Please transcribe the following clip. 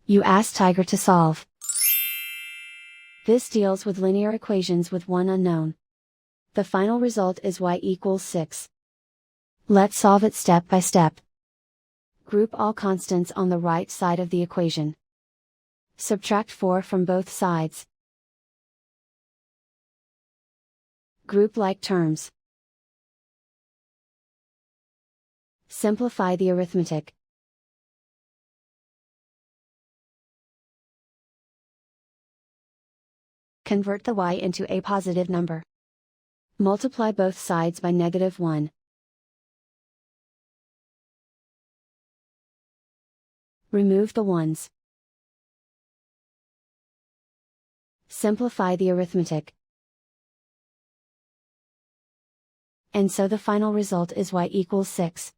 You ask Tiger to solve. This deals with linear equations with one unknown. The final result is y equals 6. Let's solve it step by step. Group all constants on the right side of the equation. Subtract 4 from both sides. Group like terms. Simplify the arithmetic. Convert the y into a positive number. Multiply both sides by -1. Remove the ones. Simplify the arithmetic. And so the final result is y equals 6.